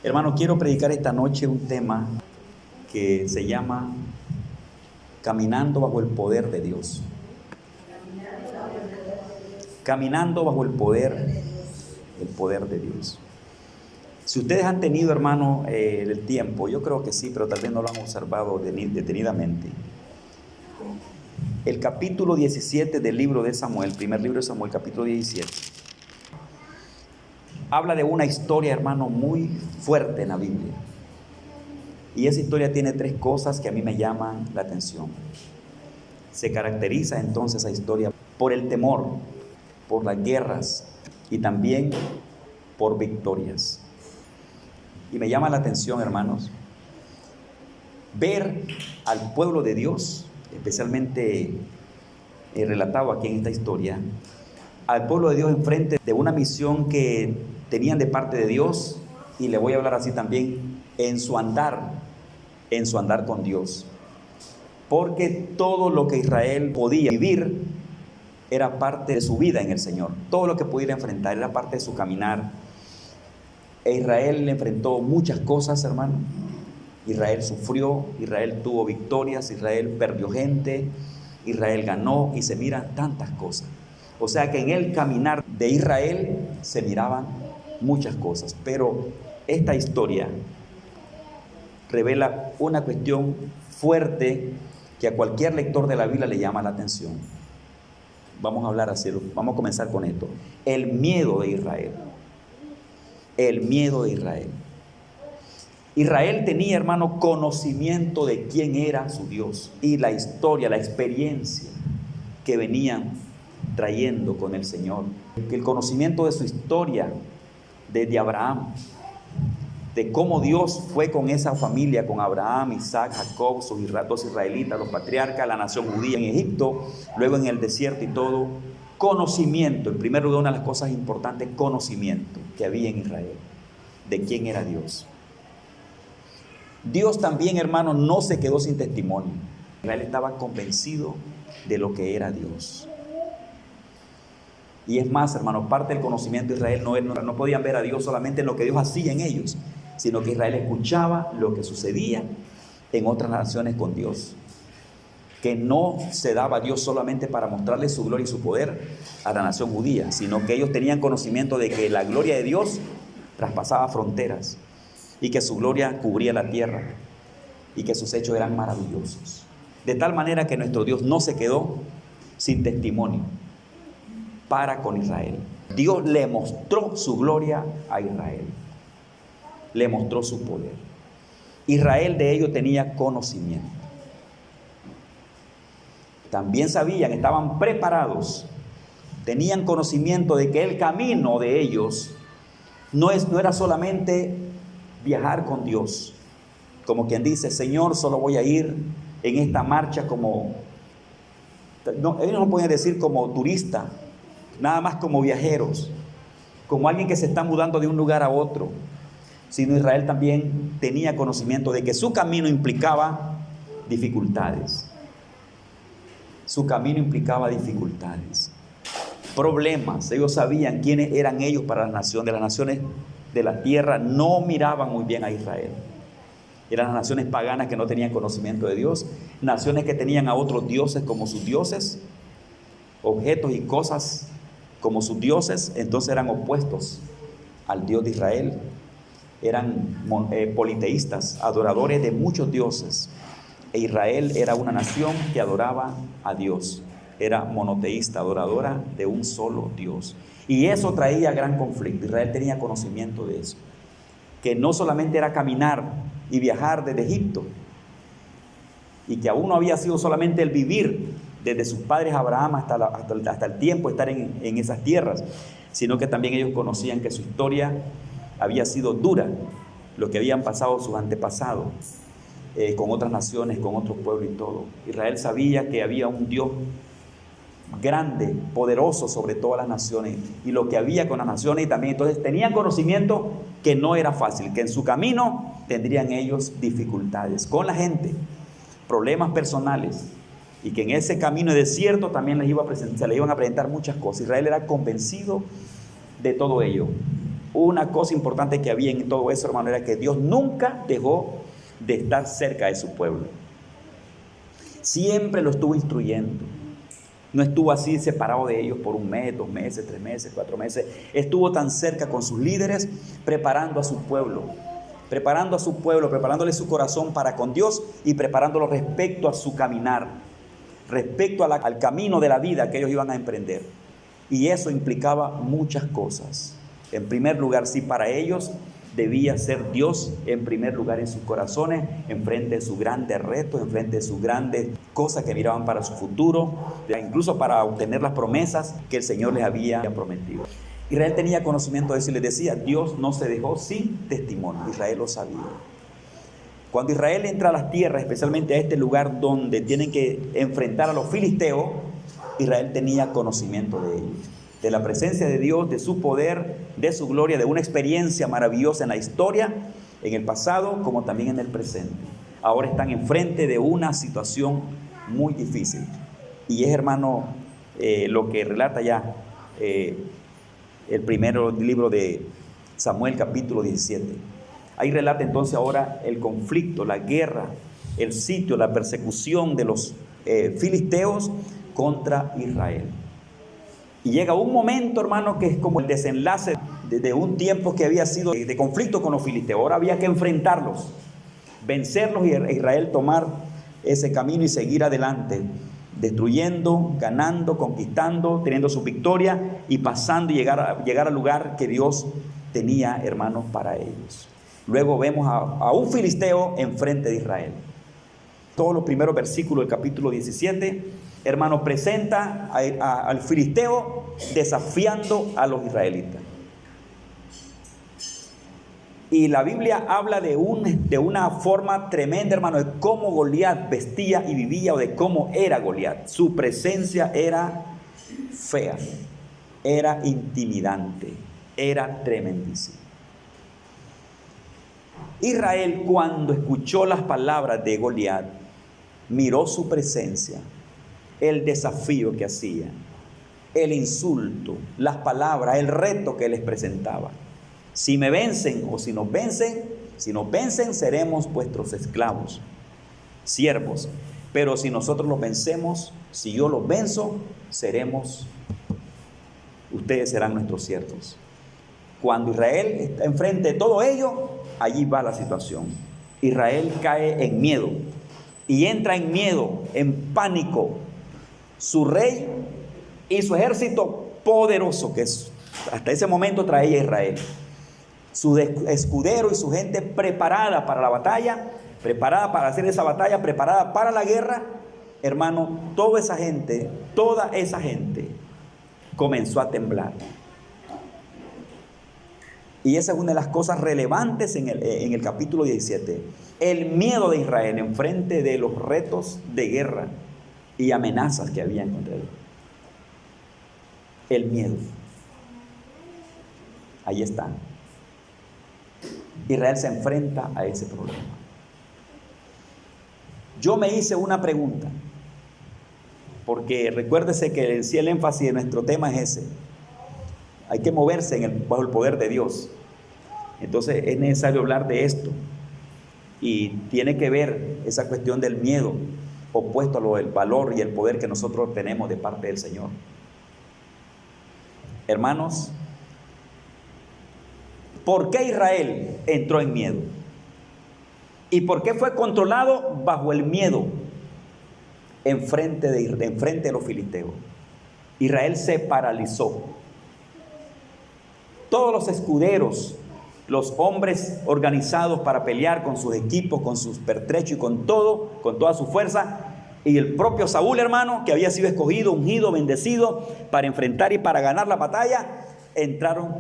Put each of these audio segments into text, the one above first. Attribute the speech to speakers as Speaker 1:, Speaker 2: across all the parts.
Speaker 1: Hermano, quiero predicar esta noche un tema que se llama Caminando bajo el poder de Dios. Caminando bajo el poder de Dios. Si ustedes han tenido, hermano, el tiempo, yo creo que sí, pero tal vez no lo han observado detenidamente. El capítulo 17 del libro de Samuel, primer libro de Samuel, capítulo 17, habla de una historia, hermano, muy fuerte en la Biblia. Y esa historia tiene tres cosas que a mí me llaman la atención. Se caracteriza entonces esa historia por el temor, por las guerras y también por victorias. Y me llama la atención, hermanos, ver al pueblo de Dios, especialmente relatado aquí en esta historia, al pueblo de Dios enfrente de una misión que tenían de parte de Dios, y le voy a hablar así también, en su andar con Dios. Porque todo lo que Israel podía vivir era parte de su vida en el Señor. Todo lo que pudiera enfrentar era parte de su caminar. Israel le enfrentó muchas cosas, hermano. Israel sufrió, Israel tuvo victorias, Israel perdió gente, Israel ganó, y se miran tantas cosas. O sea que en el caminar de Israel se miraban muchas cosas. Pero esta historia revela una cuestión fuerte que a cualquier lector de la Biblia le llama la atención. Vamos a hablar así, vamos a comenzar con esto. El miedo de Israel. El miedo de Israel. Israel tenía, hermano, conocimiento de quién era su Dios y la historia, la experiencia que venían trayendo con el Señor. El conocimiento de su historia desde Abraham, de cómo Dios fue con esa familia, con Abraham, Isaac, Jacob, sus dos israelitas, los patriarcas, la nación judía en Egipto, luego en el desierto y todo. Conocimiento, en primer lugar, una de las cosas importantes, conocimiento que había en Israel, de quién era Dios. Dios también, hermano, no se quedó sin testimonio. Israel estaba convencido de lo que era Dios. Y es más, hermano, parte del conocimiento de Israel no podían ver a Dios solamente en lo que Dios hacía en ellos, sino que Israel escuchaba lo que sucedía en otras naciones con Dios. Que no se daba Dios solamente para mostrarle su gloria y su poder a la nación judía, sino que ellos tenían conocimiento de que la gloria de Dios traspasaba fronteras y que su gloria cubría la tierra y que sus hechos eran maravillosos. De tal manera que nuestro Dios no se quedó sin testimonio para con Israel. Dios le mostró su gloria a Israel. Le mostró su poder. Israel de ello tenía conocimiento. También sabían, estaban preparados, tenían conocimiento de que el camino de ellos no era solamente viajar con Dios, como quien dice, Señor, solo voy a ir en esta marcha como, no, ellos no pueden decir como turista, nada más como viajeros, como alguien que se está mudando de un lugar a otro, sino Israel también tenía conocimiento de que su camino implicaba dificultades. Su camino implicaba dificultades, problemas. Ellos sabían quiénes eran ellos para las naciones. De las naciones de la tierra no miraban muy bien a Israel. Eran las naciones paganas que no tenían conocimiento de Dios, naciones que tenían a otros dioses como sus dioses, objetos y cosas como sus dioses, entonces eran opuestos al Dios de Israel. Eran politeístas, adoradores de muchos dioses. E Israel era una nación que adoraba a Dios, era monoteísta, adoradora de un solo Dios. Y eso traía gran conflicto. Israel tenía conocimiento de eso, que no solamente era caminar y viajar desde Egipto, y que aún no había sido solamente el vivir desde sus padres Abraham hasta el tiempo estar en esas tierras, sino que también ellos conocían que su historia había sido dura, lo que habían pasado sus antepasados, con otras naciones, con otros pueblos y todo. Israel sabía que había un Dios grande, poderoso sobre todas las naciones, y lo que había con las naciones, y también entonces tenían conocimiento que no era fácil, que en su camino tendrían ellos dificultades con la gente, problemas personales, y que en ese camino de desierto también se les iban a presentar muchas cosas. Israel era convencido de todo ello. una cosa importante que había en todo eso, hermano, era que Dios nunca dejó de estar cerca de su pueblo. Siempre lo estuvo instruyendo. No estuvo así separado de ellos por un mes, 2 meses, 3 meses, 4 meses. Estuvo tan cerca con sus líderes, preparando a su pueblo, preparándole su corazón para con Dios y preparándolo respecto a su caminar, respecto al camino de la vida que ellos iban a emprender. Y eso implicaba muchas cosas. En primer lugar, sí, para ellos debía ser Dios en primer lugar en sus corazones, enfrente de sus grandes retos, enfrente de sus grandes cosas que miraban para su futuro, incluso para obtener las promesas que el Señor les había prometido. Israel tenía conocimiento de eso y les decía, Dios no se dejó sin testimonio. Israel lo sabía. Cuando Israel entra a las tierras, especialmente a este lugar donde tienen que enfrentar a los filisteos, Israel tenía conocimiento de ellos, de la presencia de Dios, de su poder, de su gloria, de una experiencia maravillosa en la historia, en el pasado como también en el presente. Ahora están enfrente de una situación muy difícil. Y es, hermano, lo que relata ya el primer libro de Samuel, capítulo 17. Ahí relata entonces ahora el conflicto, la guerra, el sitio, la persecución de los filisteos contra Israel. Y llega un momento, hermano, que es como el desenlace de un tiempo que había sido de conflicto con los filisteos. Ahora había que enfrentarlos, vencerlos y Israel tomar ese camino y seguir adelante, destruyendo, ganando, conquistando, teniendo su victoria y pasando y llegar al lugar que Dios tenía, hermanos, para ellos. Luego vemos a un filisteo enfrente de Israel. Todos los primeros versículos del capítulo 17, hermano, presenta al filisteo desafiando a los israelitas. Y la Biblia habla de una forma tremenda, hermano, de cómo Goliat vestía y vivía, o de cómo era Goliat. Su presencia era fea, era intimidante, era tremendísima. Israel, cuando escuchó las palabras de Goliat, miró su presencia, el desafío que hacía, el insulto, las palabras, el reto que les presentaba. Si me vencen o si nos vencen, seremos vuestros esclavos, siervos. Pero si nosotros los vencemos, si yo los venzo, ustedes serán nuestros siervos. Cuando Israel está enfrente de todo ello, allí va la situación. Israel cae en miedo y entra en miedo, en pánico. Su rey y su ejército poderoso, que hasta ese momento traía Israel, su escudero y su gente preparada para la batalla, preparada para hacer esa batalla, preparada para la guerra, hermano, toda esa gente comenzó a temblar. Y esa es una de las cosas relevantes en el capítulo 17. El miedo de Israel en frente de los retos de guerra y amenazas que habían contra él. El miedo. Ahí está. Israel se enfrenta a ese problema. Yo me hice una pregunta, porque recuérdese que el énfasis de nuestro tema es ese. Hay que moverse bajo el poder de Dios. Entonces es necesario hablar de esto. Y tiene que ver esa cuestión del miedo opuesto a lo del valor y el poder que nosotros tenemos de parte del Señor. Hermanos, ¿por qué Israel entró en miedo? ¿Y por qué fue controlado bajo el miedo enfrente de los filisteos? Israel se paralizó. Todos los escuderos, los hombres organizados para pelear con sus equipos, con sus pertrechos y con toda su fuerza, y el propio Saúl, hermano, que había sido escogido, ungido, bendecido para enfrentar y para ganar la batalla,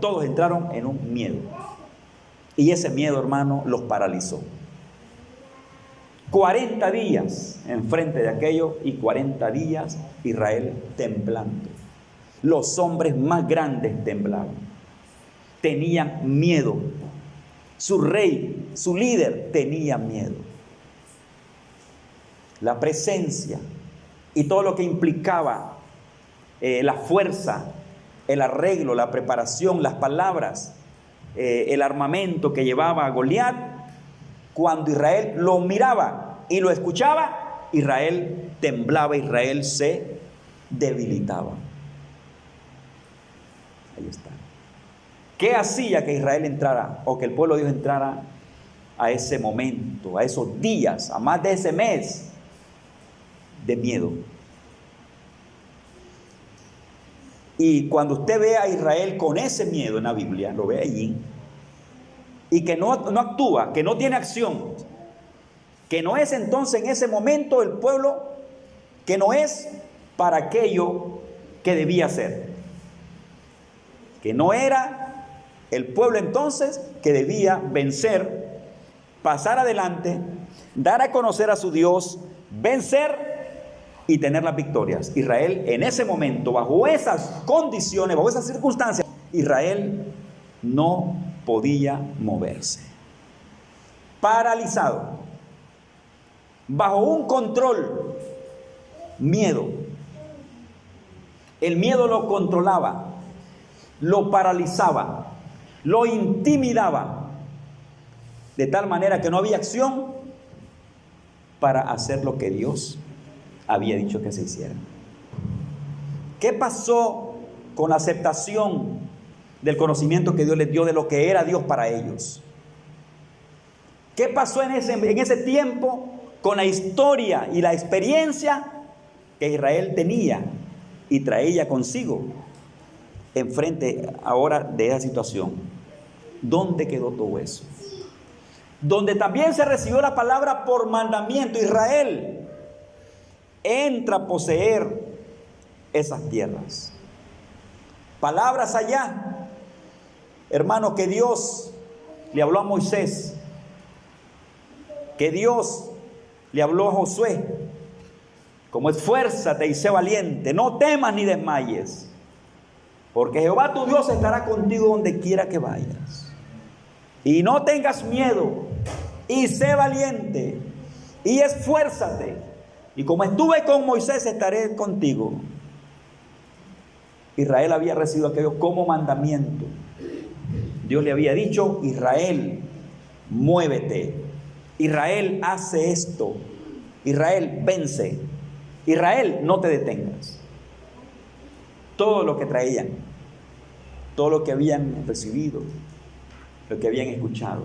Speaker 1: todos entraron en un miedo. Y ese miedo, hermano, los paralizó. 40 días enfrente de aquello y 40 días Israel temblando. Los hombres más grandes temblaban. Tenían miedo. Su rey, su líder, tenía miedo. La presencia y todo lo que implicaba la fuerza, el arreglo, la preparación, las palabras, el armamento que llevaba Goliat, cuando Israel lo miraba y lo escuchaba, Israel temblaba, Israel se debilitaba. Ahí está. ¿Qué hacía que Israel entrara, o que el pueblo de Dios entrara a ese momento, a esos días, a más de ese mes de miedo? Y cuando usted ve a Israel con ese miedo en la Biblia, lo ve allí, y que no actúa, que no tiene acción, que no es entonces en ese momento el pueblo, que no es para aquello que debía ser, que no era el pueblo entonces que debía vencer, pasar adelante, dar a conocer a su Dios, vencer y tener las victorias. Israel en ese momento, bajo esas condiciones, bajo esas circunstancias, Israel no podía moverse. Paralizado, bajo un control, miedo. El miedo lo controlaba, lo paralizaba, lo intimidaba, de tal manera que no había acción para hacer lo que Dios había dicho que se hiciera. ¿Qué pasó con la aceptación del conocimiento que Dios les dio de lo que era Dios para ellos? ¿Qué pasó en ese tiempo con la historia y la experiencia que Israel tenía y traía consigo enfrente ahora de esa situación? ¿Dónde quedó todo eso? Donde también se recibió la palabra por mandamiento: Israel, entra a poseer esas tierras. Palabras allá, hermano, que Dios le habló a Moisés, que Dios le habló a Josué, como: esfuérzate y sé valiente, no temas ni desmayes, porque Jehová tu Dios estará contigo donde quiera que vayas. Y no tengas miedo, y sé valiente, y esfuérzate, y como estuve con Moisés, estaré contigo. Israel había recibido aquello como mandamiento. Dios le había dicho: Israel, muévete. Israel, hace esto. Israel, vence. Israel, no te detengas. Todo lo que traían, todo lo que habían recibido, lo que habían escuchado,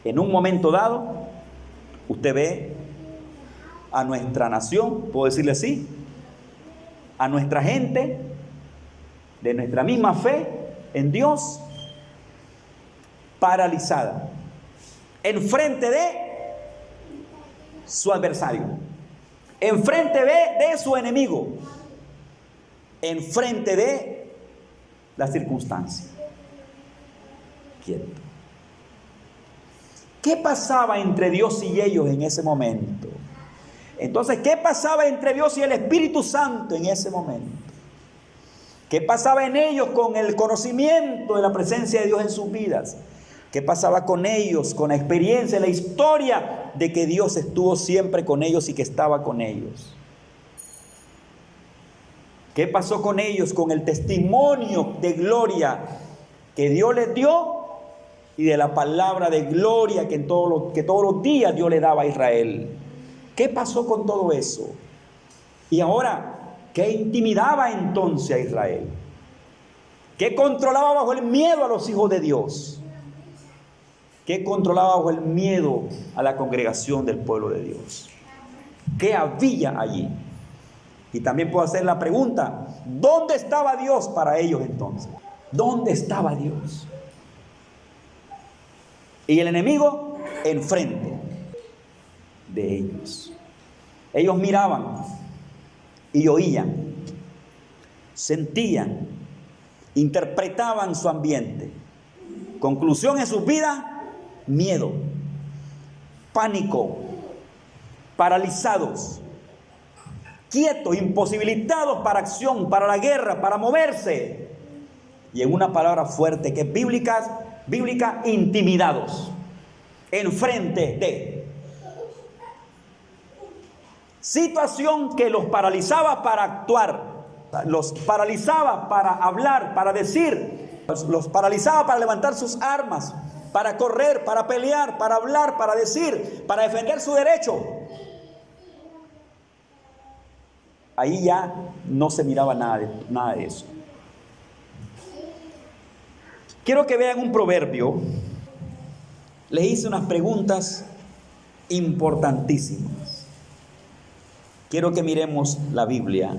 Speaker 1: en un momento dado, usted ve a nuestra nación, puedo decirle así, a nuestra gente de nuestra misma fe en Dios, paralizada enfrente de su adversario, enfrente de su enemigo, enfrente de la circunstancia. Quieto. ¿Qué pasaba entre Dios y ellos en ese momento? Entonces, ¿qué pasaba entre Dios y el Espíritu Santo en ese momento? ¿Qué pasaba en ellos con el conocimiento de la presencia de Dios en sus vidas? ¿Qué pasaba con ellos, con la experiencia, la historia de que Dios estuvo siempre con ellos y que estaba con ellos? ¿Qué pasó con ellos, con el testimonio de gloria que Dios les dio y de la palabra de gloria que todos los días Dios le daba a Israel? ¿Qué pasó con todo eso? Y ahora, ¿qué intimidaba entonces a Israel? ¿Qué controlaba bajo el miedo a los hijos de Dios? ¿Qué controlaba bajo el miedo a la congregación del pueblo de Dios? ¿Qué había allí? Y también puedo hacer la pregunta: ¿dónde estaba Dios para ellos entonces? ¿Dónde estaba Dios? Y el enemigo enfrente de ellos. Ellos miraban y oían, sentían, interpretaban su ambiente. Conclusión en sus vidas: miedo, pánico, paralizados, quietos, imposibilitados para acción, para la guerra, para moverse. Y en una palabra fuerte que es bíblica, intimidados, enfrente de. Situación que los paralizaba para actuar, los paralizaba para hablar, para decir, Los paralizaba para levantar sus armas, para correr, para pelear, para hablar, para decir, para defender su derecho. Ahí ya no se miraba nada de eso. Quiero que vean un proverbio. Les hice unas preguntas importantísimas. Quiero que miremos la Biblia.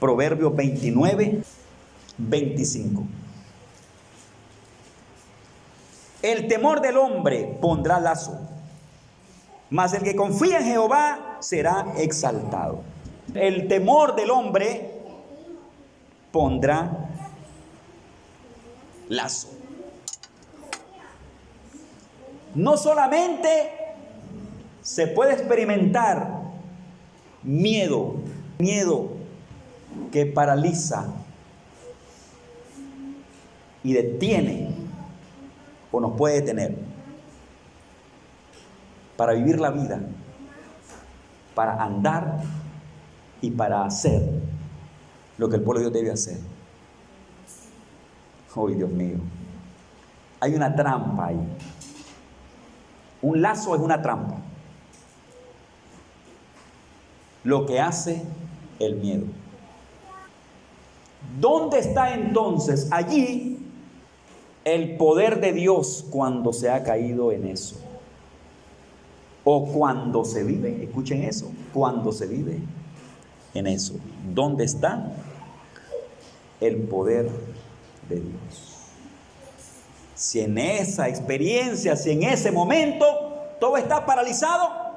Speaker 1: Proverbio 29, 25. El temor del hombre pondrá lazo, mas el que confía en Jehová será exaltado. El temor del hombre pondrá lazo. No solamente se puede experimentar miedo que paraliza y detiene o nos puede detener para vivir la vida, para andar y para hacer lo que el pueblo de Dios debe hacer. ¡Ay, Dios mío! Hay una trampa ahí. Un lazo es una trampa. Lo que hace el miedo. ¿Dónde está entonces allí el poder de Dios cuando se ha caído en eso? O cuando se vive, escuchen eso, cuando se vive en eso. ¿Dónde está el poder de Dios? Si en esa experiencia, si en ese momento todo está paralizado,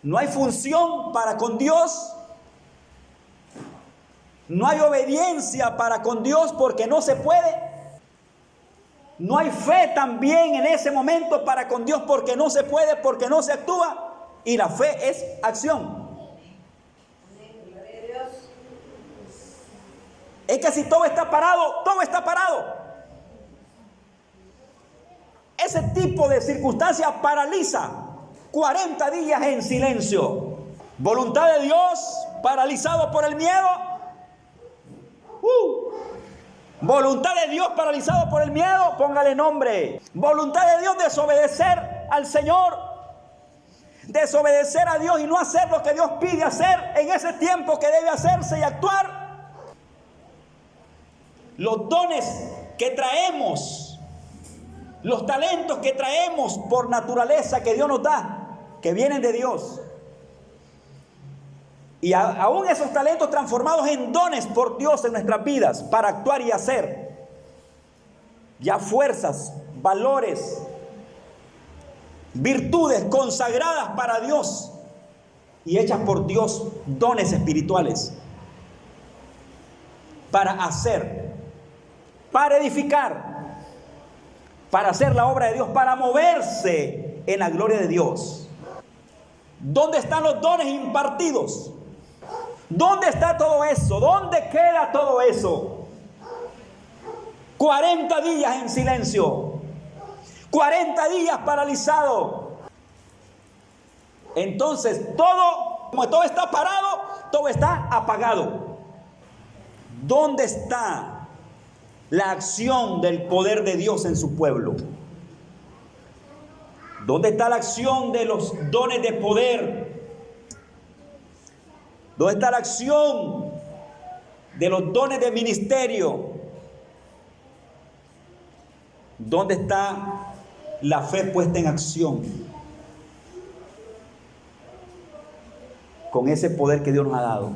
Speaker 1: no hay función para con Dios, no hay obediencia para con Dios porque no se puede, no hay fe también en ese momento para con Dios porque no se puede, porque no se actúa, y la fe es acción. Es que si todo está parado, todo está parado. Ese tipo de circunstancias paraliza. 40 días en silencio. Voluntad de Dios, paralizado por el miedo. Voluntad de Dios, paralizado por el miedo, póngale nombre. Voluntad de Dios, desobedecer al Señor. Desobedecer a Dios y no hacer lo que Dios pide hacer en ese tiempo que debe hacerse y actuar. Los dones que traemos, los talentos que traemos por naturaleza que Dios nos da, que vienen de Dios. Y aún esos talentos transformados en dones por Dios en nuestras vidas para actuar y hacer. Ya fuerzas, valores, virtudes consagradas para Dios y hechas por Dios, dones espirituales para hacer, para edificar, para hacer la obra de Dios, para moverse en la gloria de Dios. ¿Dónde están los dones impartidos? ¿Dónde está todo eso? ¿Dónde queda todo eso? 40 días en silencio, 40 días paralizado. Entonces como todo está parado, todo está apagado. ¿Dónde está la acción del poder de Dios en su pueblo? ¿Dónde está la acción de los dones de poder? ¿Dónde está la acción de los dones de ministerio? ¿Dónde está la fe puesta en acción? Con ese poder que Dios nos ha dado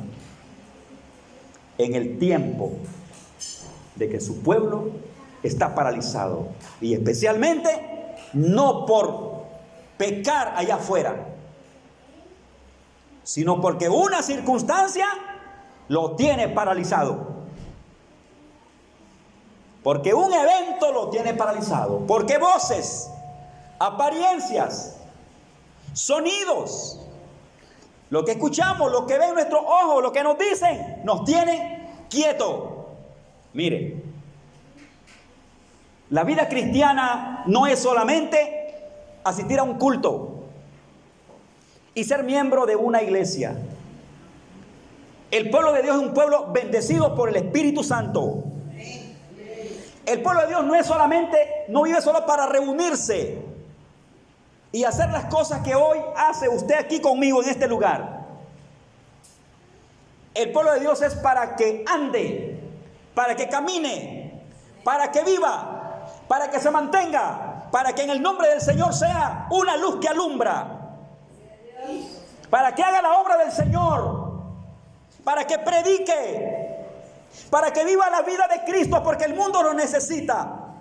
Speaker 1: en el tiempo de que su pueblo está paralizado, y especialmente no por pecar allá afuera, sino porque una circunstancia lo tiene paralizado, porque un evento lo tiene paralizado, porque voces, apariencias, sonidos, lo que escuchamos, lo que ven nuestros ojos, lo que nos dicen, nos tiene quietos. Mire, la vida cristiana no es solamente asistir a un culto y ser miembro de una iglesia. El pueblo de Dios es un pueblo bendecido por el Espíritu Santo. El pueblo de Dios no vive solo para reunirse y hacer las cosas que hoy hace usted aquí conmigo en este lugar. El pueblo de Dios es para que ande, para que camine, para que viva, para que se mantenga, para que en el nombre del Señor sea una luz que alumbra, para que haga la obra del Señor, para que predique, para que viva la vida de Cristo, porque el mundo lo necesita.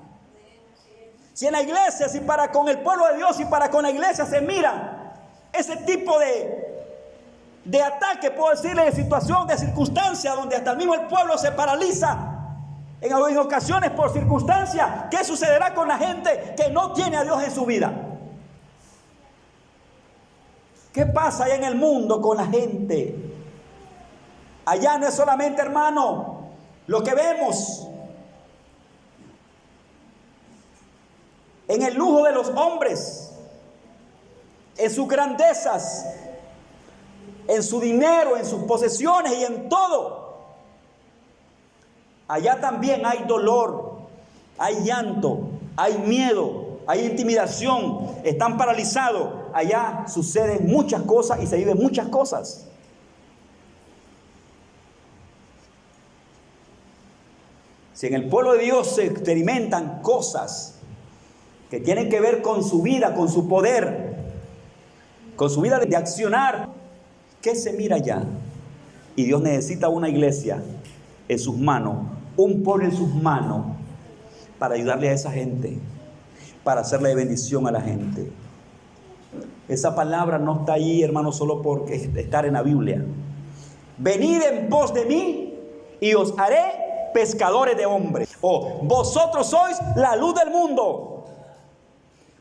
Speaker 1: Si en la iglesia, si para con el pueblo de Dios y para con la iglesia se mira ese tipo de ataque, puedo decirle, de situación, de circunstancia, donde hasta el mismo el pueblo se paraliza en ocasiones por circunstancia, ¿qué sucederá con la gente que no tiene a Dios en su vida? ¿Qué pasa allá en el mundo con la gente? Allá no es solamente, hermano, lo que vemos en el lujo de los hombres, en sus grandezas, en su dinero, en sus posesiones y en todo. Allá también hay dolor, hay llanto, hay miedo, hay intimidación, están paralizados. Allá suceden muchas cosas y se viven muchas cosas. Si en el pueblo de Dios se experimentan cosas que tienen que ver con su vida, con su poder, con su vida de accionar, ¿qué se mira allá? Y Dios necesita una iglesia en sus manos, un pueblo en sus manos, para ayudarle a esa gente, para hacerle de bendición a la gente. Esa palabra no está ahí, hermano, solo por estar en la Biblia. Venid en pos de mí y os haré pescadores de hombres. O vosotros sois la luz del mundo.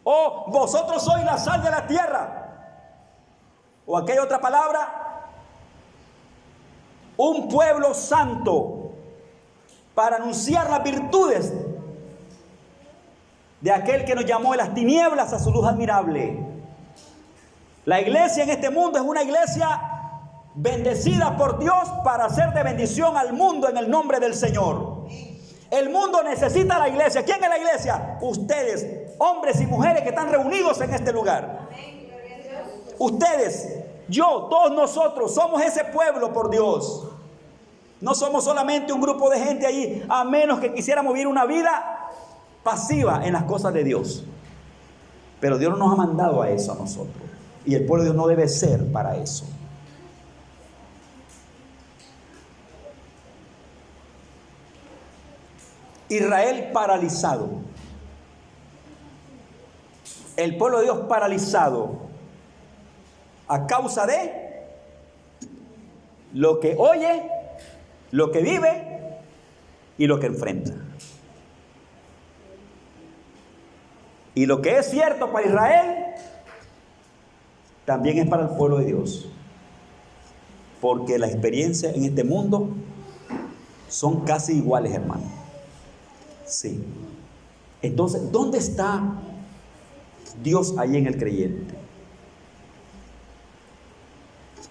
Speaker 1: O vosotros sois la sal de la tierra. O aquella otra palabra, un pueblo santo para anunciar las virtudes de aquel que nos llamó de las tinieblas a su luz admirable. La iglesia en este mundo es una iglesia bendecida por Dios para hacer de bendición al mundo en el nombre del Señor. El mundo necesita la iglesia. ¿Quién es la iglesia? Ustedes, hombres y mujeres que están reunidos en este lugar. Ustedes, yo, todos nosotros somos ese pueblo por Dios. No somos solamente un grupo de gente allí, a menos que quisiéramos vivir una vida pasiva en las cosas de Dios. Pero Dios no nos ha mandado a eso a nosotros. Y el pueblo de Dios no debe ser para eso. Israel paralizado. El pueblo de Dios paralizado a causa de lo que oye, lo que vive y lo que enfrenta. Y lo que es cierto para Israel también es para el pueblo de Dios, porque la experiencia en este mundo son casi iguales, hermano. Sí. Entonces, ¿dónde está Dios ahí en el creyente?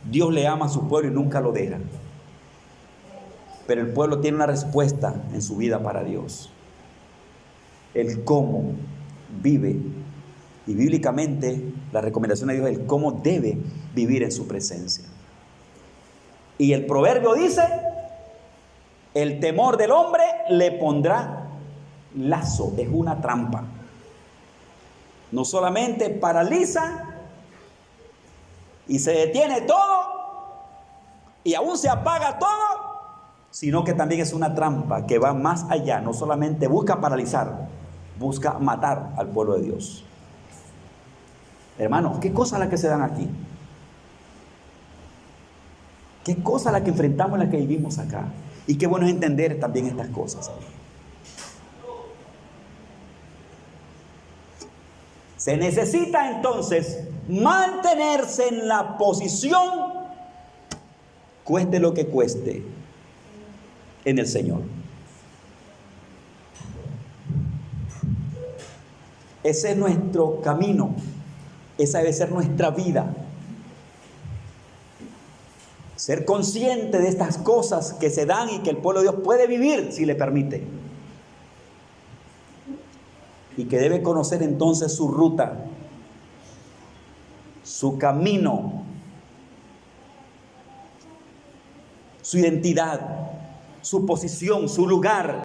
Speaker 1: Dios le ama a su pueblo y nunca lo deja. Pero el pueblo tiene una respuesta en su vida para Dios. El cómo vive. Y bíblicamente la recomendación de Dios es el cómo debe vivir en su presencia. Y el proverbio dice: el temor del hombre le pondrá lazo. Es una trampa. No solamente paraliza y se detiene todo y aún se apaga todo, sino que también es una trampa que va más allá. No solamente busca paralizar, busca matar al pueblo de Dios. Hermanos, ¿qué cosas las que se dan aquí? ¿Qué cosas las que enfrentamos, las que vivimos acá? Y qué bueno es entender también estas cosas. Se necesita entonces mantenerse en la posición, cueste lo que cueste, en el Señor. Ese es nuestro camino. Esa debe ser nuestra vida. Ser consciente de estas cosas que se dan y que el pueblo de Dios puede vivir si le permite. y que debe conocer entonces su ruta, su camino, su identidad, su posición, su lugar.